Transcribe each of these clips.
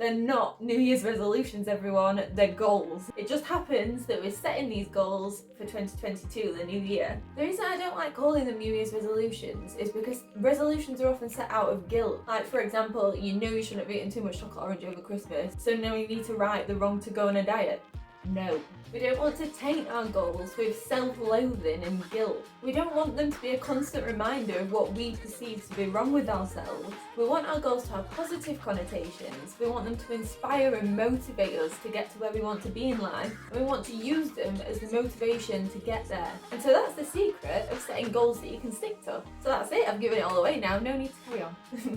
They're not New Year's resolutions, everyone, they're goals. It just happens that we're setting these goals for 2022, the new year. The reason I don't like calling them New Year's resolutions is because resolutions are often set out of guilt. Like, for example, you know you shouldn't have eaten too much chocolate orange over Christmas, so now you need to right the wrong to go on a diet. No. We don't want to taint our goals with self-loathing and guilt. We don't want them to be a constant reminder of what we perceive to be wrong with ourselves. We want our goals to have positive connotations. We want them to inspire and motivate us to get to where we want to be in life. And we want to use them as the motivation to get there. And so that's the secret of setting goals that you can stick to. So that's it, I've given it all away now, no need to carry on.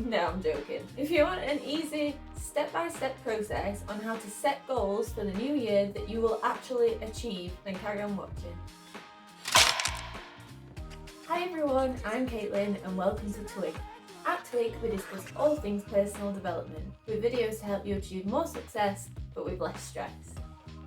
No, I'm joking. If you want an easy, step-by-step process on how to set goals for the new year that you will actually achieve, then carry on watching. Hi everyone, I'm Caitlin and welcome to Twig. At Twig we discuss all things personal development, with videos to help you achieve more success but with less stress.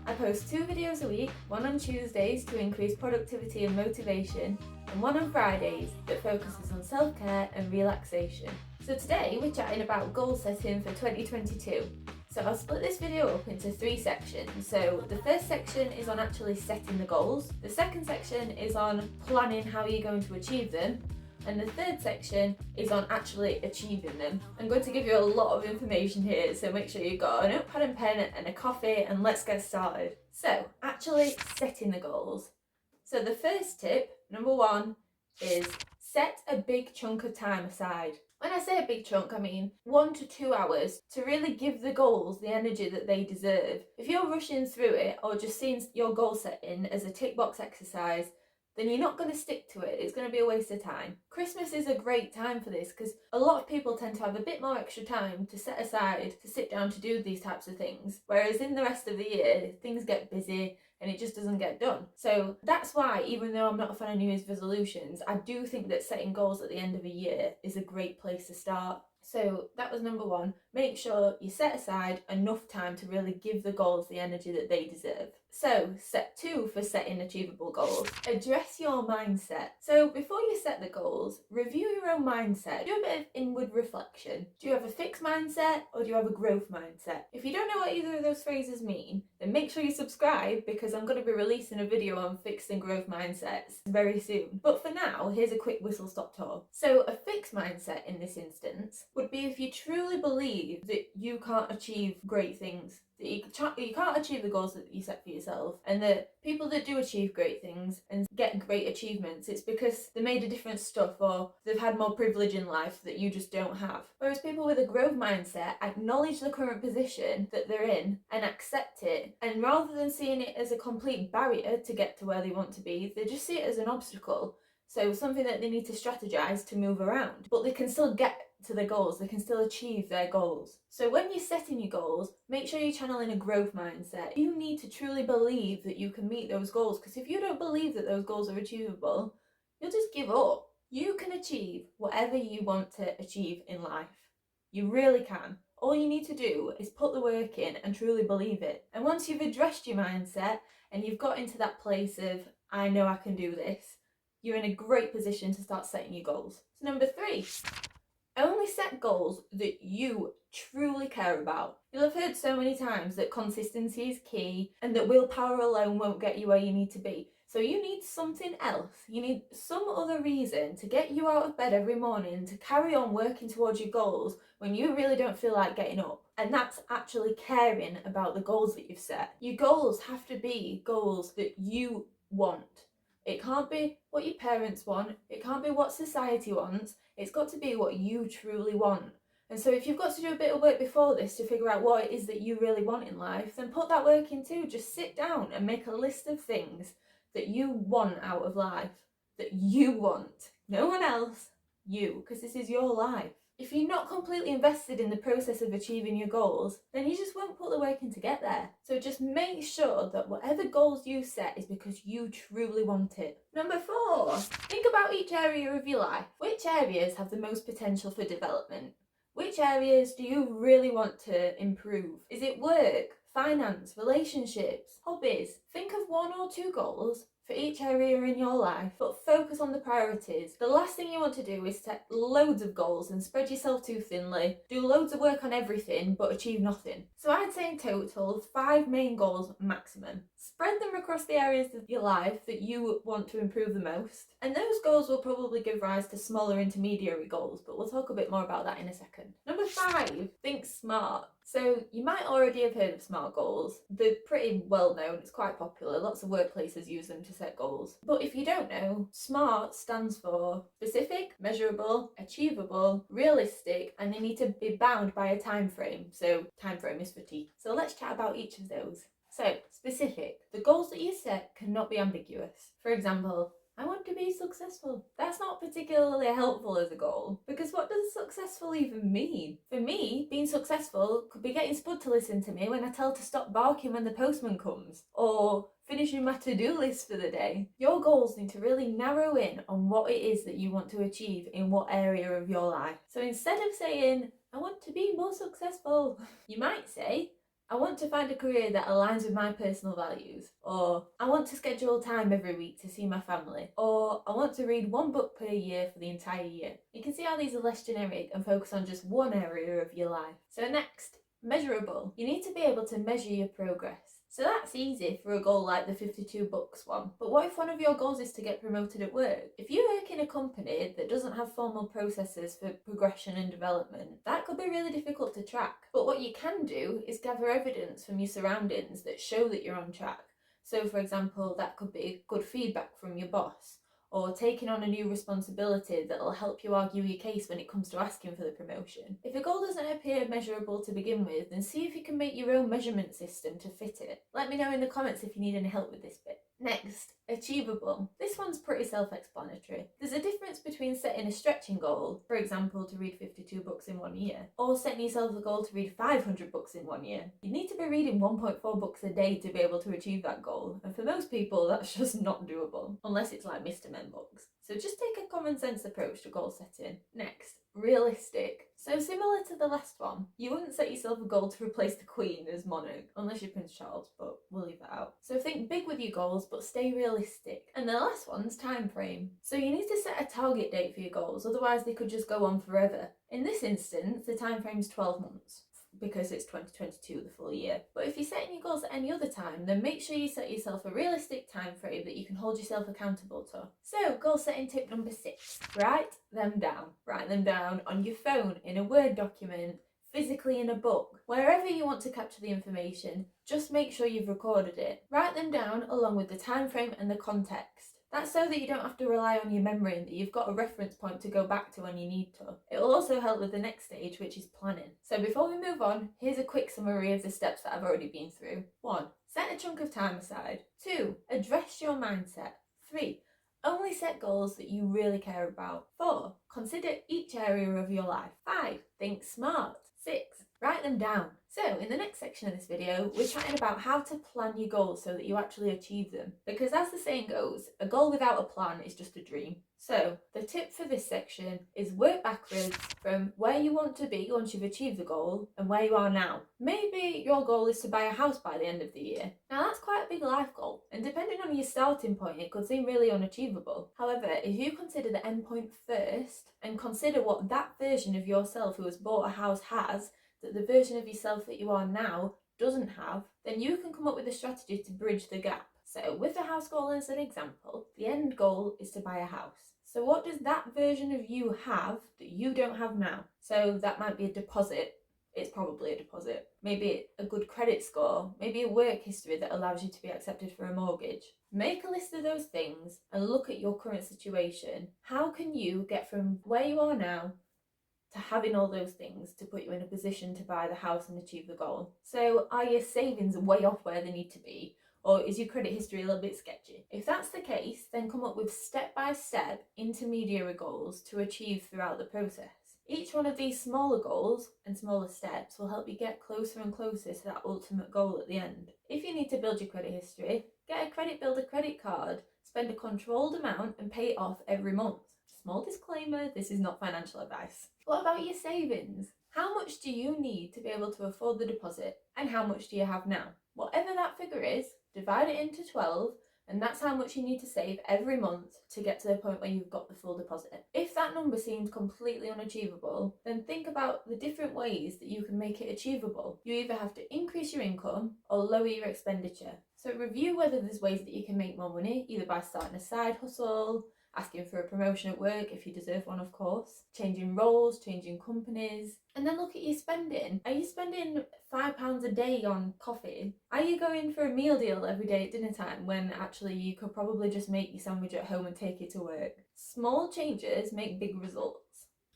I post 2 videos a week, one on Tuesdays to increase productivity and motivation, and one on Fridays that focuses on self-care and relaxation. So today we're chatting about goal setting for 2022. So I'll split this video up into 3 sections. So the first section is on actually setting the goals, the second section is on planning how you're going to achieve them, and the third section is on actually achieving them. I'm going to give you a lot of information here, so make sure you've got a notepad and pen and a coffee, and let's get started. So actually setting the goals. So the first tip, number 1, is set a big chunk of time aside. When I say a big chunk, I mean 1 to 2 hours to really give the goals the energy that they deserve. If you're rushing through it or just seeing your goal setting as a tick box exercise, then you're not going to stick to it. It's going to be a waste of time. Christmas is a great time for this because a lot of people tend to have a bit more extra time to set aside to sit down to do these types of things. Whereas in the rest of the year, things get busy and it just doesn't get done. So that's why, even though I'm not a fan of New Year's resolutions, I do think that setting goals at the end of a year is a great place to start. So that was number 1. Make sure you set aside enough time to really give the goals the energy that they deserve. So step 2 for setting achievable goals. Address your mindset. So before you set the goals, review your own mindset. Do a bit of inward reflection. Do you have a fixed mindset or do you have a growth mindset? If you don't know what either of those phrases mean, then make sure you subscribe because I'm going to be releasing a video on fixed and growth mindsets very soon. But for now, here's a quick whistle stop tour. So a fixed mindset in this instance would be if you truly believe that you can't achieve great things, that you can't achieve the goals that you set for yourself, and that people that do achieve great things and get great achievements, it's because they made a different stuff or they've had more privilege in life that you just don't have. Whereas people with a growth mindset acknowledge the current position that they're in and accept it, and rather than seeing it as a complete barrier to get to where they want to be, they just see it as an obstacle. So something that they need to strategize to move around, but they can still get to their goals, they can still achieve their goals. So when you're setting your goals, make sure you're channeling a growth mindset. You need to truly believe that you can meet those goals, because if you don't believe that those goals are achievable, you'll just give up. You can achieve whatever you want to achieve in life. You really can. All you need to do is put the work in and truly believe it. And once you've addressed your mindset and you've got into that place of, I know I can do this, you're in a great position to start setting your goals. So number 3, only set goals that you truly care about. You'll have heard so many times that consistency is key and that willpower alone won't get you where you need to be. So you need something else. You need some other reason to get you out of bed every morning to carry on working towards your goals when you really don't feel like getting up. And that's actually caring about the goals that you've set. Your goals have to be goals that you want. It can't be what your parents want. It can't be what society wants. It's got to be what you truly want. And so if you've got to do a bit of work before this to figure out what it is that you really want in life, then put that work in too. Just sit down and make a list of things that you want out of life. That you want. No one else. You. Because this is your life. If you're not completely invested in the process of achieving your goals, then you just won't put the work in to get there. So just make sure that whatever goals you set is because you truly want it. Number 4, think about each area of your life. Which areas have the most potential for development? Which areas do you really want to improve? Is it work, finance, relationships, hobbies? Think of 1 or 2 goals, for each area in your life, but focus on the priorities. The last thing you want to do is set loads of goals and spread yourself too thinly, do loads of work on everything but achieve nothing. So I'd say in total 5 main goals maximum. Spread them across the areas of your life that you want to improve the most, and those goals will probably give rise to smaller intermediary goals, but we'll talk a bit more about that in a second. Number 5, think smart. So you might already have heard of SMART goals. They're pretty well known, it's quite popular, lots of workplaces use them to set goals. But if you don't know, SMART stands for specific, measurable, achievable, realistic, and they need to be bound by a time frame. So time frame is for T. So let's chat about each of those. So specific, the goals that you set cannot be ambiguous. For example, I want to be successful. That's not particularly helpful as a goal, because what does successful even mean? For me, being successful could be getting Spud to listen to me when I tell to stop barking when the postman comes, or finishing my to-do list for the day. Your goals need to really narrow in on what it is that you want to achieve in what area of your life. So instead of saying, I want to be more successful, you might say, I want to find a career that aligns with my personal values, or I want to schedule time every week to see my family, or I want to read 1 book per year for the entire year. You can see how these are less generic and focus on just one area of your life. So next, measurable. You need to be able to measure your progress. So that's easy for a goal like the 52 books one. But what if one of your goals is to get promoted at work? If you work in a company that doesn't have formal processes for progression and development, that could be really difficult to track. But what you can do is gather evidence from your surroundings that show that you're on track. So for example, that could be good feedback from your boss, or taking on a new responsibility that will help you argue your case when it comes to asking for the promotion. If a goal doesn't appear measurable to begin with, then see if you can make your own measurement system to fit it. Let me know in the comments if you need any help with this bit. Next, achievable. This one's pretty self-explanatory. There's a difference between setting a stretching goal, for example to read 52 books in 1 year, or setting yourself a goal to read 500 books in 1 year. You need to be reading 1.4 books a day to be able to achieve that goal, and for most people that's just not doable, unless it's like Mr. Men books. So just take a common sense approach to goal setting. Next, realistic. So similar to the last one, you wouldn't set yourself a goal to replace the Queen as monarch, unless you're Prince Charles, but we'll leave that out. So think big with your goals, but stay realistic. And the last one's time frame. So you need to set a target date for your goals, otherwise they could just go on forever. In this instance, the time frame's 12 months. Because it's 2022, the full year. But if you're setting your goals at any other time, then make sure you set yourself a realistic time frame that you can hold yourself accountable to. So, goal setting tip number 6. Write them down. Write them down on your phone, in a Word document, physically in a book. Wherever you want to capture the information, just make sure you've recorded it. Write them down along with the time frame and the context. That's so that you don't have to rely on your memory and that you've got a reference point to go back to when you need to. It will also help with the next stage, which is planning. So before we move on, here's a quick summary of the steps that I've already been through. 1. Set a chunk of time aside. 2. Address your mindset. 3. Only set goals that you really care about. 4. Consider each area of your life. 5. Think smart. 6. Write them down. So in the next section of this video, we're chatting about how to plan your goals so that you actually achieve them. Because as the saying goes, a goal without a plan is just a dream. So the tip for this section is work backwards from where you want to be once you've achieved the goal and where you are now. Maybe your goal is to buy a house by the end of the year. Now that's quite a big life goal, and depending on your starting point, it could seem really unachievable. However, if you consider the end point first and consider what that version of yourself who has bought a house has, that the version of yourself that you are now doesn't have, then you can come up with a strategy to bridge the gap. So with the house goal as an example, the end goal is to buy a house. So what does that version of you have that you don't have now? So that might be a deposit. It's probably a deposit. Maybe a good credit score. Maybe a work history that allows you to be accepted for a mortgage. Make a list of those things and look at your current situation. How can you get from where you are now to having all those things to put you in a position to buy the house and achieve the goal? So are your savings way off where they need to be? Or is your credit history a little bit sketchy? If that's the case, then come up with step-by-step intermediary goals to achieve throughout the process. Each one of these smaller goals and smaller steps will help you get closer and closer to that ultimate goal at the end. If you need to build your credit history, get a credit builder credit card, spend a controlled amount and pay it off every month. Small disclaimer, this is not financial advice. What about your savings? How much do you need to be able to afford the deposit? And how much do you have now? Whatever that figure is, divide it into 12, and that's how much you need to save every month to get to the point where you've got the full deposit. If that number seems completely unachievable, then think about the different ways that you can make it achievable. You either have to increase your income or lower your expenditure. So review whether there's ways that you can make more money, either by starting a side hustle, asking for a promotion at work if you deserve one, of course, changing roles, changing companies, and then look at your spending. Are you spending £5 a day on coffee? Are you going for a meal deal every day at dinner time when actually you could probably just make your sandwich at home and take it to work? Small changes make big results.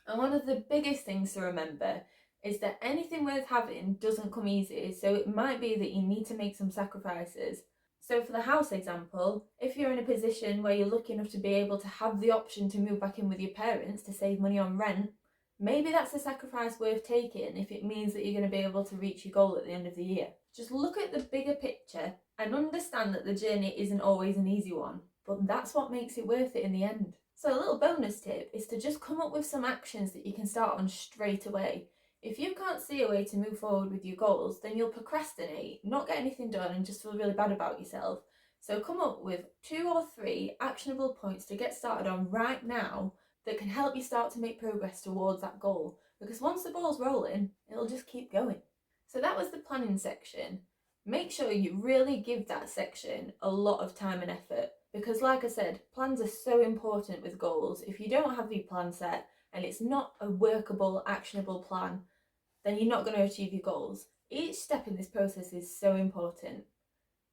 And one of the biggest things to remember is that anything worth having doesn't come easy, so it might be that you need to make some sacrifices. So for the house example, if you're in a position where you're lucky enough to be able to have the option to move back in with your parents to save money on rent, maybe that's a sacrifice worth taking if it means that you're going to be able to reach your goal at the end of the year. Just look at the bigger picture and understand that the journey isn't always an easy one, but that's what makes it worth it in the end. So a little bonus tip is to just come up with some actions that you can start on straight away. If you can't see a way to move forward with your goals, then you'll procrastinate, not get anything done, and just feel really bad about yourself. So come up with 2 or 3 actionable points to get started on right now that can help you start to make progress towards that goal. Because once the ball's rolling, it'll just keep going. So that was the planning section. Make sure you really give that section a lot of time and effort. Because like I said, plans are so important with goals. If you don't have your plan set and it's not a workable, actionable plan, then you're not going to achieve your goals. Each step in this process is so important.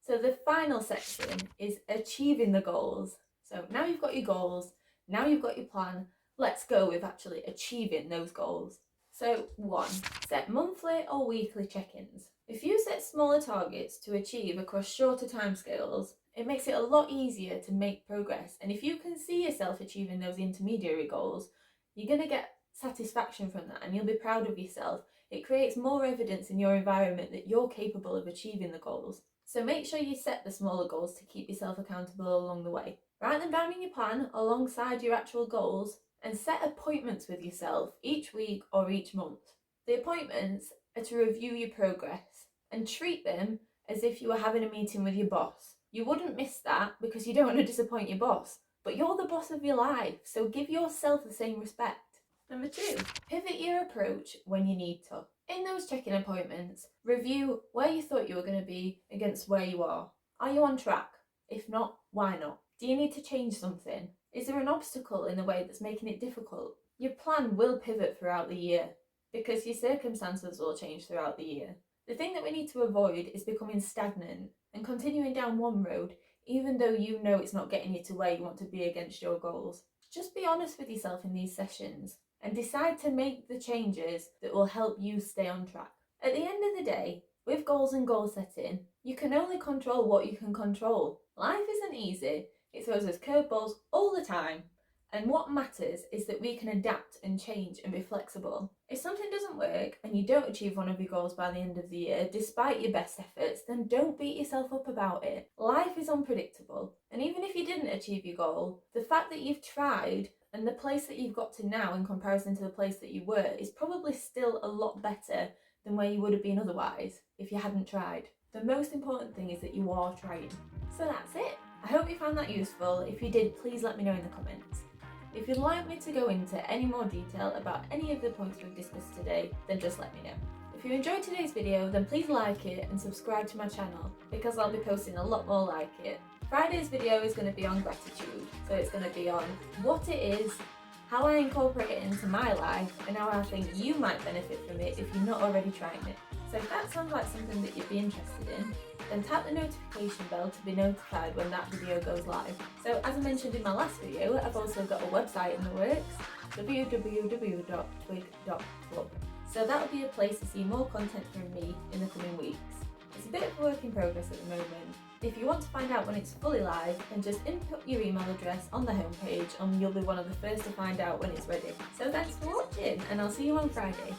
So the final section is achieving the goals. So now you've got your goals, now you've got your plan, let's go with actually achieving those goals. So 1, set monthly or weekly check-ins. If you set smaller targets to achieve across shorter timescales, it makes it a lot easier to make progress. And if you can see yourself achieving those intermediary goals, you're going to get satisfaction from that and you'll be proud of yourself. It creates more evidence in your environment that you're capable of achieving the goals. So make sure you set the smaller goals to keep yourself accountable along the way. Write them down in your plan alongside your actual goals and set appointments with yourself each week or each month. The appointments are to review your progress and treat them as if you were having a meeting with your boss. You wouldn't miss that because you don't want to disappoint your boss, but you're the boss of your life, so give yourself the same respect. Number 2, pivot your approach when you need to. In those check-in appointments, review where you thought you were going to be against where you are. Are you on track? If not, why not? Do you need to change something? Is there an obstacle in the way that's making it difficult? Your plan will pivot throughout the year because your circumstances will change throughout the year. The thing that we need to avoid is becoming stagnant and continuing down one road even though you know it's not getting you to where you want to be against your goals. Just be honest with yourself in these sessions and decide to make the changes that will help you stay on track. At the end of the day, with goals and goal setting, you can only control what you can control. Life isn't easy, it throws us curveballs all the time, and what matters is that we can adapt and change and be flexible. If something doesn't work and you don't achieve one of your goals by the end of the year, despite your best efforts, then don't beat yourself up about it. Life is unpredictable, and even if you didn't achieve your goal, the fact that you've tried and the place that you've got to now in comparison to the place that you were is probably still a lot better than where you would have been otherwise if you hadn't tried. The most important thing is that you are trying. So that's it. I hope you found that useful. If you did, please let me know in the comments. If you'd like me to go into any more detail about any of the points we've discussed today, then just let me know. If you enjoyed today's video, then please like it and subscribe to my channel because I'll be posting a lot more like it. Friday's video is going to be on gratitude, so it's going to be on what it is, how I incorporate it into my life, and how I think you might benefit from it if you're not already trying it. So if that sounds like something that you'd be interested in, then tap the notification bell to be notified when that video goes live. So as I mentioned in my last video, I've also got a website in the works, www.twig.club. So that'll be a place to see more content from me in the coming weeks. It's a bit of a work in progress at the moment. If you want to find out when it's fully live, then just input your email address on the homepage and you'll be one of the first to find out when it's ready. So thanks for watching and I'll see you on Friday.